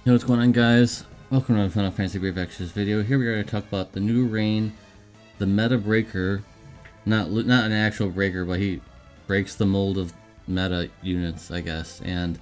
Hey, what's going on, guys? Welcome to the Final Fantasy Brave Extras video. Here we are going to talk about the new rain, the meta breaker. Not an actual breaker, but he breaks the mold of meta units, I guess. And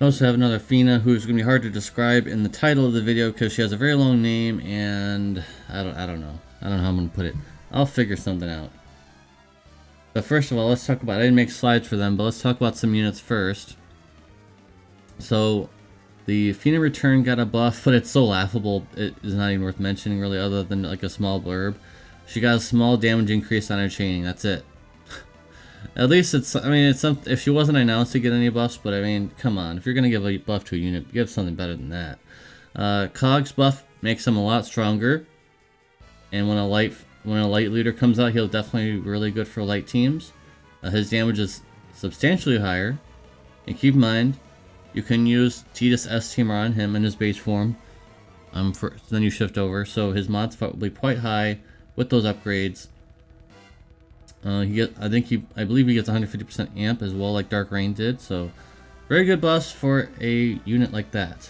we also have another Fina, who's going to be hard to describe in the title of the video because she has a very long name, and I don't know. I don't know how I'm going to put it. I'll figure something out. But first of all, let's talk about. I didn't make slides for them, but let's talk about some units first. So, the Fina Return got a buff, but it's so laughable, it is not even worth mentioning really, other than like a small blurb. She got a small damage increase on her chaining, that's it. At least it's, I mean, it's some, if she wasn't announced to get any buffs, but I mean, come on, if you're going to give a buff to a unit, give something better than that. Cog's buff makes him a lot stronger, and when a light leader comes out, he'll definitely be really good for light teams. His damage is substantially higher, and keep in mind, you can use Tidus S Teamer on him in his base form. Then you shift over, so his mod spot will be quite high with those upgrades. I believe he gets 150% amp as well, like Dark Rain did. So very good buffs for a unit like that.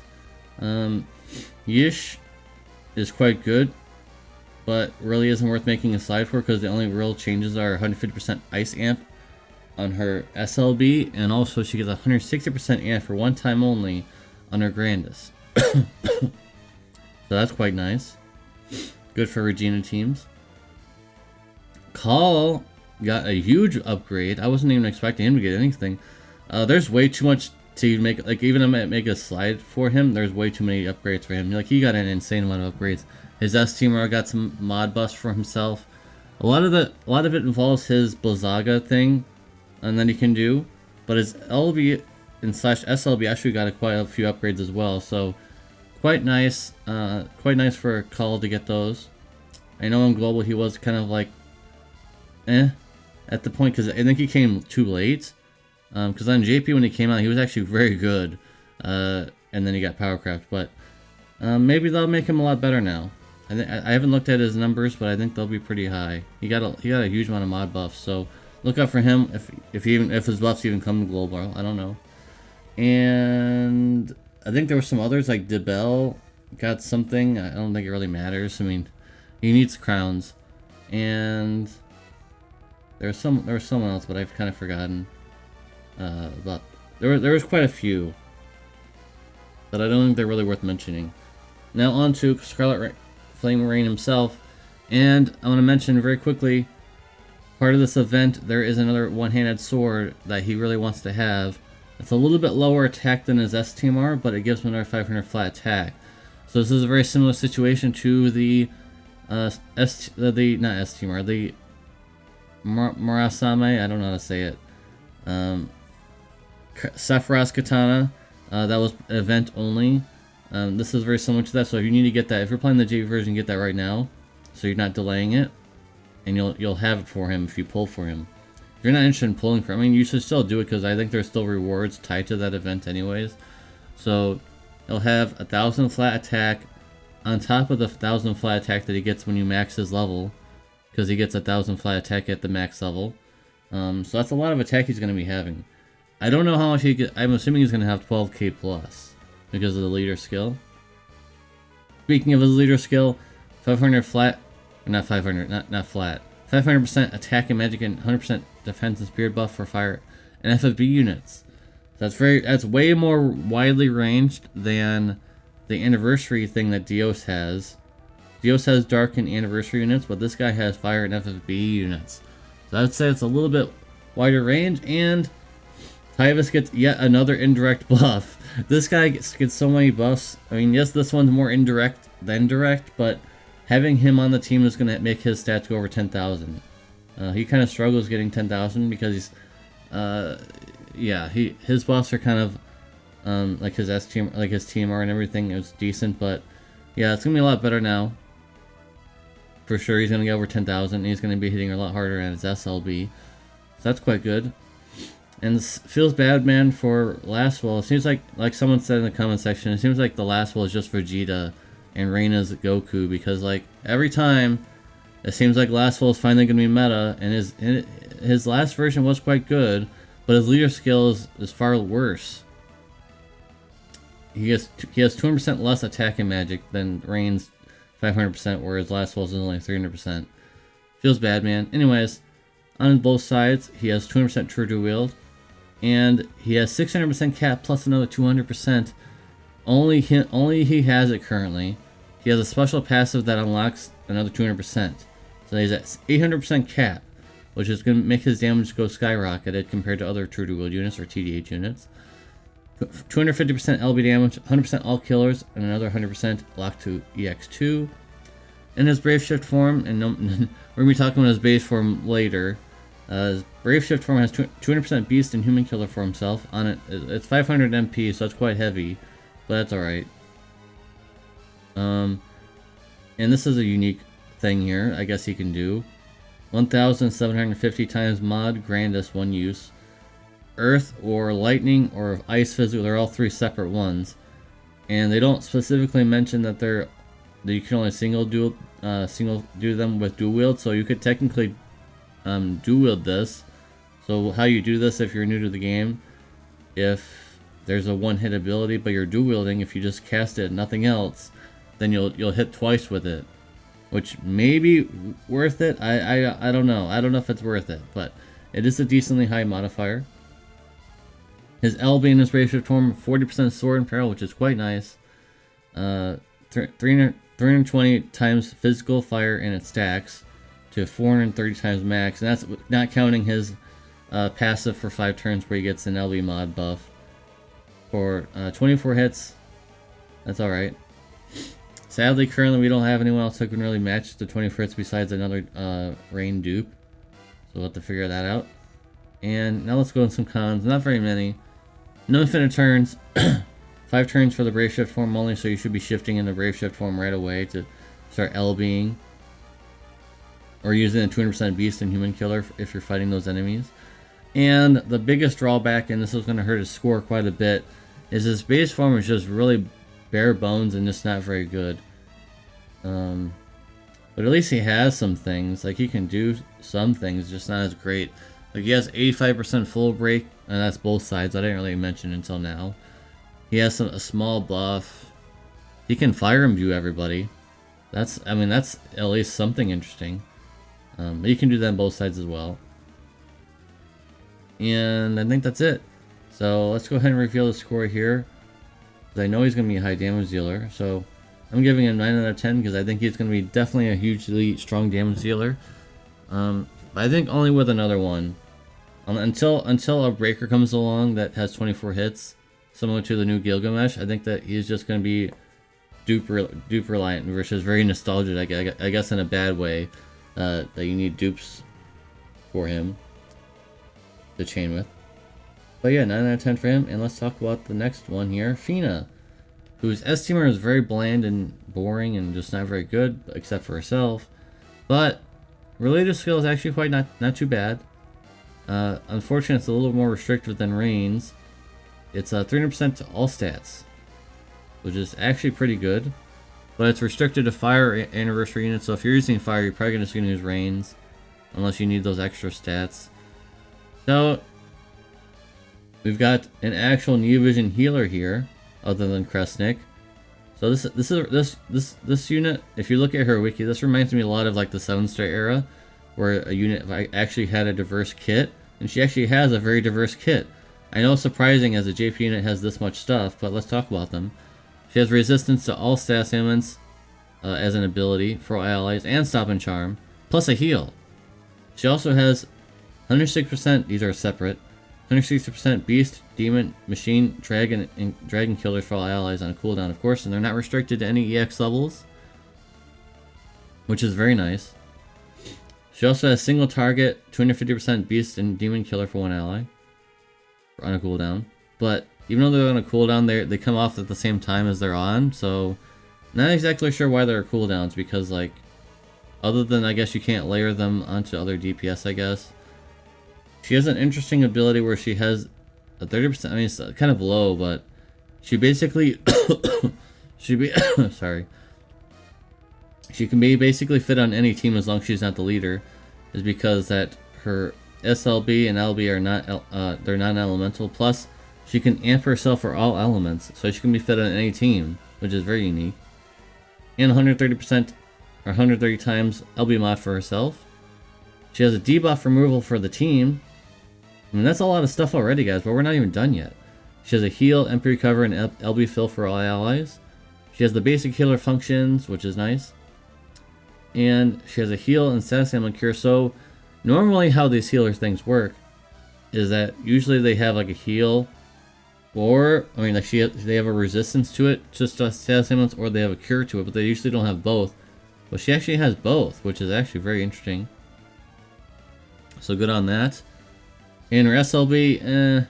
Yish is quite good, but really isn't worth making a slide for because the only real changes are 150% ice amp on her SLB, and also she gets 160% amp for one time only on her Grandis. So that's quite nice. Good for Regina teams. Call got a huge upgrade. I wasn't even expecting him to get anything. There's way too much to make, like even I make a slide for him, there's way too many upgrades for him. Like he got an insane amount of upgrades. His S Teamer got some mod buffs for himself. A lot of it involves his Blizzaga thing, and then you can do, but his LB and slash SLB actually got quite a few upgrades as well, so quite nice for a Call to get those. I know in Global he was kind of like at the point, because I think he came too late, because on JP when he came out he was actually very good, and then he got Powercraft, but maybe they'll make him a lot better now. I haven't looked at his numbers, but I think they'll be pretty high. He got a huge amount of mod buffs, so look out for him if his buffs even come to Global. I don't know. And I think there were some others, like DeBell got something. I don't think it really matters. I mean, he needs crowns. And there was someone else, but I've kind of forgotten. But there was quite a few, but I don't think they're really worth mentioning. Now on to Scarlet Flame Rain himself, and I want to mention very quickly. Part of this event, there is another one-handed sword that he really wants to have. It's a little bit lower attack than his S-Teamer, but it gives him another 500 flat attack. So this is a very similar situation to the not S-Teamer, the Murasame, I don't know how to say it. Sephiroth's Katana, that was event only. This is very similar to that, so if you need to get that, if you're playing the JV version, get that right now, so you're not delaying it. And you'll have it for him if you pull for him. If you're not interested in pulling for him, I mean, you should still do it because I think there's still rewards tied to that event anyways. So he'll have 1,000 flat attack on top of the 1,000 flat attack that he gets when you max his level, because he gets 1,000 flat attack at the max level. So that's a lot of attack he's going to be having. I don't know how much he get. I'm assuming he's going to have 12k plus because of the leader skill. Speaking of his leader skill, 500 flat. Not 500, not flat. 500% attack and magic and 100% defense and spirit buff for fire and FFBE units. That's way more widely ranged than the anniversary thing that Deus has. Deus has dark and anniversary units, but this guy has fire and FFBE units. So I'd say it's a little bit wider range, and Tyvus gets yet another indirect buff. This guy gets so many buffs. I mean, yes, this one's more indirect than direct, but having him on the team is going to make his stats go over 10,000. He kind of struggles getting 10,000 because he's, his buffs are kind of like his S team, like his TMR and everything is decent, but yeah, it's gonna be a lot better now. For sure, he's gonna get over 10,000. He's gonna be hitting a lot harder at his SLB, so that's quite good. And this feels bad, man, for Lastwell. It seems like someone said in the comment section, it seems like the Lastwell is just Vegeta and Reina's Goku, because like every time it seems like Lastwell is finally going to be meta, and his last version was quite good, but his leader skill is far worse. he has 200% less attack and magic than Rain's 500%, whereas Last Waltz is only 300%. Feels bad, man. Anyways, on both sides, he has 200% True to Wield, and he has 600% cap plus another 200%. Only he has it currently. He has a special passive that unlocks another 200%. So he's at 800% cap, which is going to make his damage go skyrocketed compared to other True to Wield units or TDH units. 250% LB damage, 100% all killers, and another 100% lock to EX2. In his Brave Shift form, and we're going to be talking about his base form later. His Brave Shift form has 200% Beast and Human Killer for himself. On it, it's 500 MP, so it's quite heavy, but that's alright. And this is a unique thing here, I guess he can do. 1,750 times mod, Grandest, one use. Earth or lightning or ice physical, they're all three separate ones, and they don't specifically mention that you can only single do them with dual wield. So you could technically dual wield this. So how you do this if you're new to the game, if there's a one hit ability but you're dual wielding, if you just cast it nothing else, then you'll hit twice with it, which may be worth it. I don't know. I don't know if it's worth it, but it is a decently high modifier. His LB in his Brave Shift form, 40% sword and parallel, which is quite nice. 320 times physical fire, and it stacks to 430 times max, and that's not counting his passive for 5 turns where he gets an LB mod buff. For 24 hits, that's alright. Sadly, currently we don't have anyone else who can really match the 24 hits besides another Rain dupe, so we'll have to figure that out. And now let's go in some cons. Not very many. No infinite turns. 5 turns for the Brave Shift form only, so you should be shifting into Brave Shift form right away to start LBing. Or using a 200% Beast and Human Killer if you're fighting those enemies. And the biggest drawback, and this is going to hurt his score quite a bit, is his base form is just really bare bones and just not very good. But at least he has some things. Like, he can do some things, just not as great. Like, he has 85% full break, and that's both sides. I didn't really mention until now. He has a small buff. He can fire imbue everybody. That's at least something interesting. But you can do that on both sides as well. And I think that's it. So let's go ahead and reveal the score here, because I know he's going to be a high damage dealer. So I'm giving him 9 out of 10 because I think he's going to be definitely a hugely strong damage dealer. I think only with another one. Until a breaker comes along that has 24 hits, similar to the new Gilgamesh, I think that he's just going to be dupe reliant, which is very nostalgic, I guess in a bad way, that you need dupes for him to chain with. But yeah, 9 out of 10 for him. And let's talk about the next one here, Fina, whose S-Teamer is very bland and boring and just not very good, except for herself. But related skill is actually quite not too bad. Unfortunately, it's a little more restrictive than Rain's. It's 300% to all stats, which is actually pretty good. But it's restricted to fire anniversary units, so if you're using fire, you're probably just going to use Rain's, unless you need those extra stats. So we've got an actual Neo Vision healer here, other than Kresnik. So this unit, if you look at her wiki, this reminds me a lot of like the 7-star era, where a unit actually had a diverse kit, and she actually has a very diverse kit. I know it's surprising as a JP unit has this much stuff, but let's talk about them. She has resistance to all stats ailments as an ability for all allies, and Stop and Charm, plus a heal. She also has 106%, these are separate, 160% Beast, Demon, Machine, Dragon, and Dragon Killers for all allies on a cooldown, of course, and they're not restricted to any EX levels, which is very nice. She also has single target, 250% Beast and Demon Killer for one ally on a cooldown. But even though they're on a cooldown, they come off at the same time as they're on, so not exactly sure why they're cooldowns, because like, other than I guess you can't layer them onto other DPS, I guess. She has an interesting ability where she has a 30%, I mean it's kind of low, but she basically, sorry. She can be basically fit on any team as long as she's not the leader, is because that her SLB and LB are not, they're non-elemental, plus She can amp herself for all elements, so she can be fit on any team, which is very unique. And 130% or 130 times LB mod for herself. She has a debuff removal for the team. I mean, that's a lot of stuff already, guys, but we're not even done yet. She has a heal, MP recover, and LB fill for all allies. She has the basic healer functions, which is nice. And she has a heal and status ailment cure. So normally how these healer things work is that usually they have like a heal, or I mean like they have a resistance to it, just status ailments, or they have a cure to it, but they usually don't have both. But she actually has both, which is actually very interesting. So good on that. And her SLB,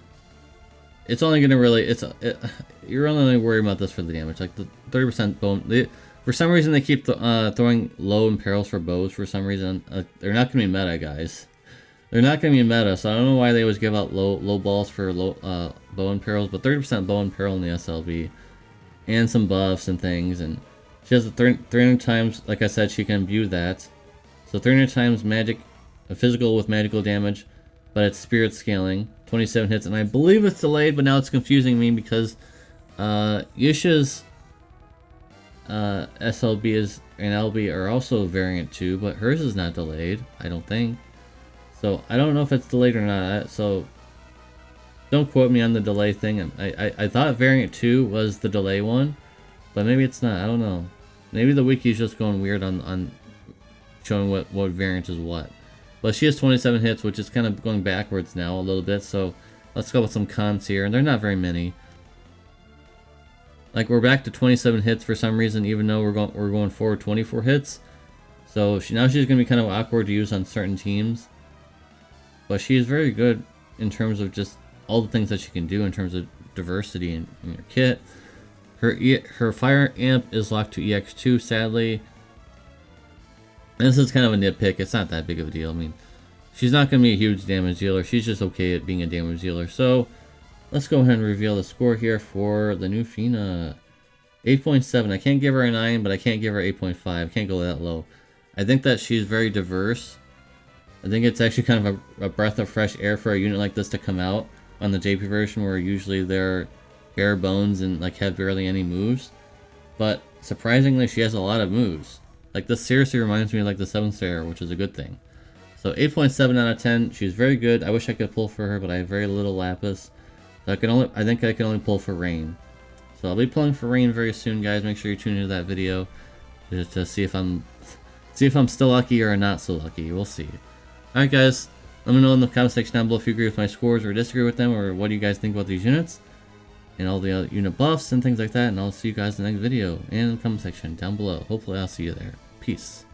it's only gonna really you're only worried about this for the damage, like the 30% bone. For some reason, they keep throwing low imperils for bows. For some reason, they're not gonna be meta, guys. They're not gonna be meta, so I don't know why they always give out low balls for bow imperils. But 30% bow imperil in the SLB, and some buffs and things. And she has the 300 times. Like I said, she can imbue that. So 300 times magic, physical with magical damage, but it's spirit scaling. 27 hits, and I believe it's delayed, but now it's confusing me because Yisha's SLB and LB are also variant 2, but hers is not delayed, I don't think. So I don't know if it's delayed or not, so don't quote me on the delay thing. I thought variant 2 was the delay one, but maybe it's not, I don't know. Maybe the wiki's just going weird on showing what variant is what. But she has 27 hits, which is kind of going backwards now a little bit, so let's go with some cons here, and they're not very many. Like, we're back to 27 hits for some reason, even though we're going forward 24 hits. So now she's going to be kind of awkward to use on certain teams. But she is very good in terms of just all the things that she can do in terms of diversity in her kit. Her fire amp is locked to EX2, sadly. And this is kind of a nitpick. It's not that big of a deal. I mean, she's not going to be a huge damage dealer. She's just okay at being a damage dealer. So let's go ahead and reveal the score here for the new Fina. 8.7. I can't give her a 9, but I can't give her 8.5. I can't go that low. I think that she's very diverse. I think it's actually kind of a breath of fresh air for a unit like this to come out on the JP version, where usually they're bare bones and like have barely any moves. But surprisingly, she has a lot of moves. Like, this seriously reminds me of like the 7th Sarah, which is a good thing. So 8.7 out of 10. She's very good. I wish I could pull for her, but I have very little lapis. So I think I can only pull for Rain. So I'll be pulling for Rain very soon, guys. Make sure you tune into that video just to see if I'm still lucky or not so lucky. We'll see. Alright, guys. Let me know in the comment section down below if you agree with my scores or disagree with them, or what do you guys think about these units and all the other unit buffs and things like that. And I'll see you guys in the next video and in the comment section down below. Hopefully I'll see you there. Peace.